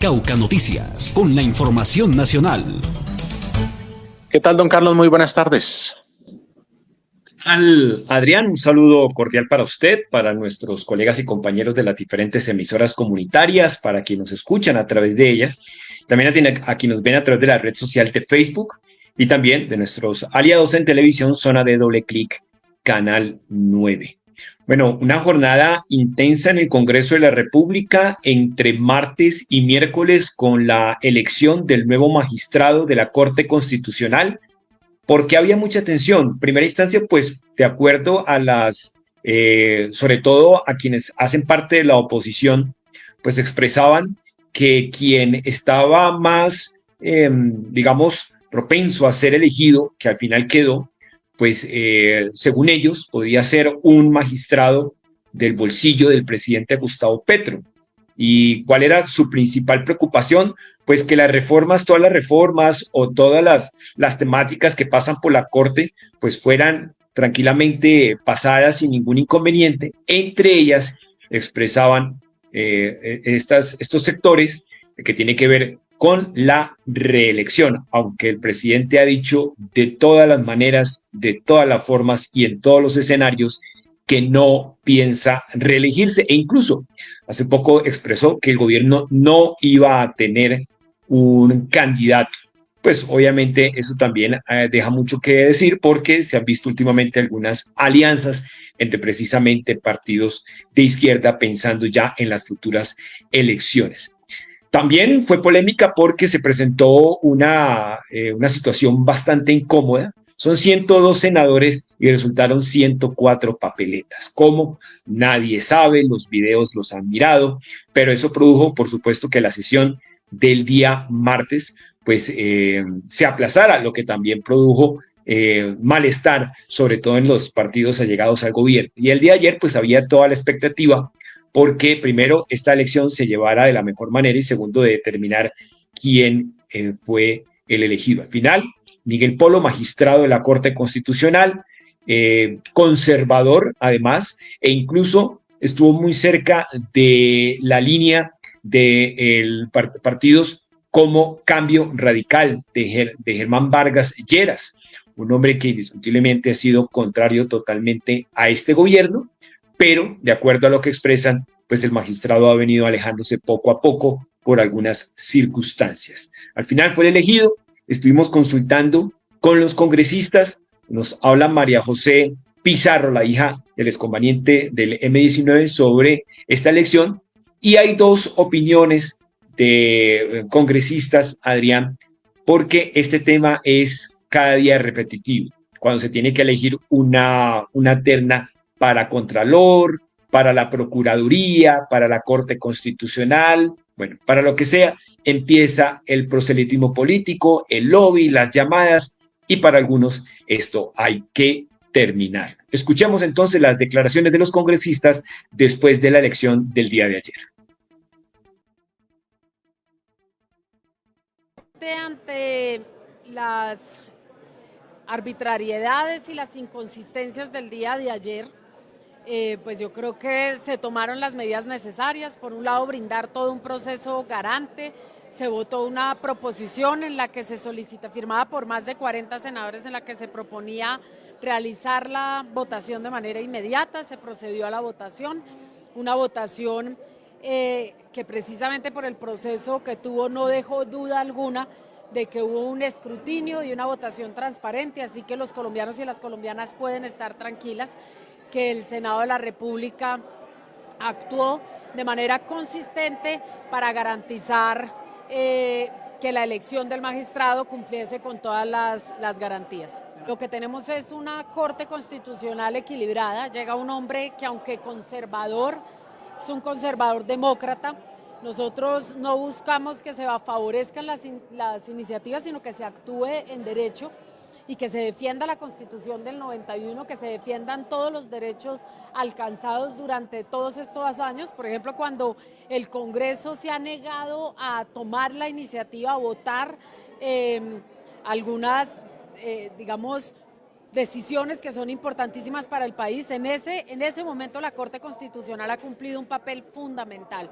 Cauca Noticias, con la información nacional. ¿Qué tal, don Carlos? Muy buenas tardes. Adrián, un saludo cordial para usted, para nuestros colegas y compañeros de las diferentes emisoras comunitarias, para quienes nos escuchan a través de ellas, también a quienes nos ven a través de la red social de Facebook y también de nuestros aliados en televisión, Zona de Doble Clic, Canal 9. Bueno, una jornada intensa en el Congreso de la República entre martes y miércoles con la elección del nuevo magistrado de la Corte Constitucional, porque había mucha tensión. Primera instancia, pues, de acuerdo a sobre todo a quienes hacen parte de la oposición, pues expresaban que quien estaba más, digamos, propenso a ser elegido, que al final quedó, pues, según ellos, podía ser un magistrado del bolsillo del presidente Gustavo Petro. ¿Y cuál era su principal preocupación? Pues que las reformas, todas las reformas o todas las temáticas que pasan por la Corte, pues fueran tranquilamente pasadas sin ningún inconveniente. Entre ellas expresaban estos sectores que tienen que ver con la reelección, aunque el presidente ha dicho de todas las maneras, de todas las formas y en todos los escenarios que no piensa reelegirse, e incluso hace poco expresó que el gobierno no iba a tener un candidato. Pues obviamente eso también deja mucho que decir, porque se han visto últimamente algunas alianzas entre precisamente partidos de izquierda pensando ya en las futuras elecciones. También fue polémica porque se presentó una situación bastante incómoda. Son 102 senadores y resultaron 104 papeletas. ¿Cómo? Nadie sabe, los videos los han mirado, pero eso produjo, por supuesto, que la sesión del día martes pues se aplazara, lo que también produjo malestar, sobre todo en los partidos allegados al gobierno. Y el día de ayer pues había toda la expectativa porque primero esta elección se llevara de la mejor manera y segundo de determinar quién fue el elegido. Al final, Miguel Polo, magistrado de la Corte Constitucional, conservador además, e incluso estuvo muy cerca de la línea de partidos como Cambio Radical de Germán Vargas Lleras, un hombre que indiscutiblemente ha sido contrario totalmente a este gobierno, pero de acuerdo a lo que expresan, pues el magistrado ha venido alejándose poco a poco por algunas circunstancias. Al final fue elegido, estuvimos consultando con los congresistas, nos habla María José Pizarro, la hija del exconveniente del M19, sobre esta elección, y hay dos opiniones de congresistas, Adrián, porque este tema es cada día repetitivo, cuando se tiene que elegir una terna para Contralor, para la Procuraduría, para la Corte Constitucional, bueno, para lo que sea, empieza el proselitismo político, el lobby, las llamadas, y para algunos esto hay que terminar. Escuchemos entonces las declaraciones de los congresistas después de la elección del día de ayer. Ante las arbitrariedades y las inconsistencias del día de ayer, pues yo creo que se tomaron las medidas necesarias. Por un lado, brindar todo un proceso garante. Se votó una proposición en la que se solicita, firmada por más de 40 senadores, en la que se proponía realizar la votación de manera inmediata. Se procedió a la votación, una votación que precisamente por el proceso que tuvo no dejó duda alguna de que hubo un escrutinio y una votación transparente, así que los colombianos y las colombianas pueden estar tranquilas que el Senado de la República actuó de manera consistente para garantizar que la elección del magistrado cumpliese con todas las garantías. Lo que tenemos es una Corte Constitucional equilibrada. Llega un hombre que, aunque conservador, es un conservador demócrata. Nosotros no buscamos que se favorezcan las iniciativas, sino que se actúe en derecho y que se defienda la Constitución del 91, que se defiendan todos los derechos alcanzados durante todos estos años. Por ejemplo, cuando el Congreso se ha negado a tomar la iniciativa, a votar algunas, digamos, decisiones que son importantísimas para el país, en ese momento la Corte Constitucional ha cumplido un papel fundamental.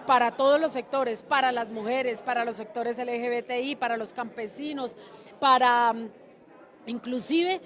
para todos los sectores, para las mujeres, para los sectores LGBTI, para los campesinos, para inclusive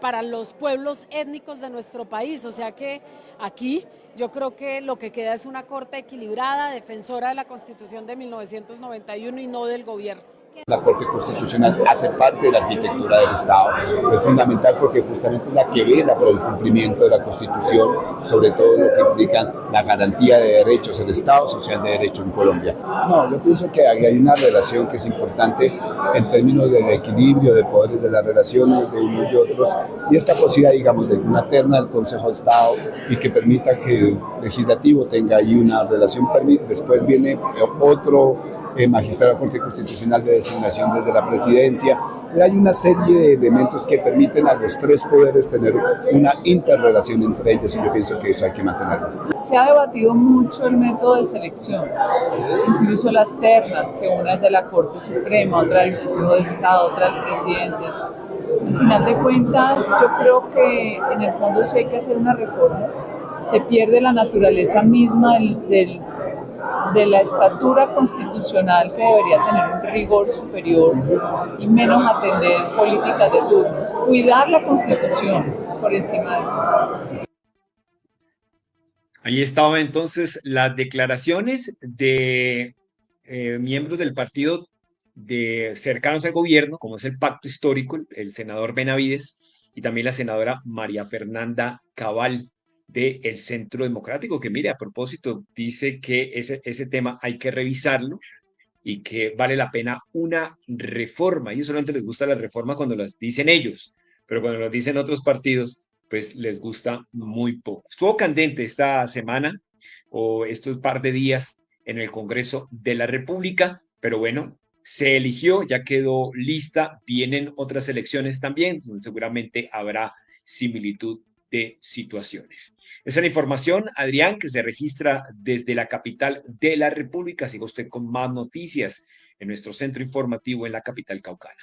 para los pueblos étnicos de nuestro país. O sea que aquí yo creo que lo que queda es una Corte equilibrada, defensora de la Constitución de 1991 y no del gobierno. La Corte Constitucional hace parte de la arquitectura del Estado. Es fundamental porque justamente es la que vela por el cumplimiento de la Constitución, sobre todo lo que implica la garantía de derechos, el Estado social de derecho en Colombia. No, yo pienso que hay una relación que es importante en términos del equilibrio de poderes de las relaciones de unos y otros, y esta posibilidad, digamos, de una terna del Consejo de Estado y que permita que el legislativo tenga ahí una relación. Después viene otro magistrado de la Corte Constitucional de designación desde la presidencia. Hay una serie de elementos que permiten a los tres poderes tener una interrelación entre ellos, y yo pienso que eso hay que mantenerlo. Se ha debatido mucho el método de selección, incluso las ternas, que una es de la Corte Suprema, otra del Consejo de Estado, otra del presidente. Al final de cuentas, yo creo que en el fondo sí hay que hacer una reforma. Se pierde la naturaleza misma de la estatura constitucional, que debería tener un rigor superior y menos atender políticas de turnos. Cuidar la Constitución por encima de... Ahí estaban entonces las declaraciones de miembros del partido cercanos al gobierno, como es el Pacto Histórico, el senador Benavides, y también la senadora María Fernanda Cabal, del Centro Democrático, que mire, a propósito, dice que ese tema hay que revisarlo y que vale la pena una reforma. A ellos solamente les gusta la reforma cuando las dicen ellos, pero cuando las dicen otros partidos, pues les gusta muy poco. Estuvo candente esta semana, o estos par de días, en el Congreso de la República, pero bueno, se eligió, ya quedó lista, vienen otras elecciones también, donde seguramente habrá similitud de situaciones. Esa es la información, Adrián, que se registra desde la capital de la República. Siga usted con más noticias en nuestro centro informativo en la capital caucana.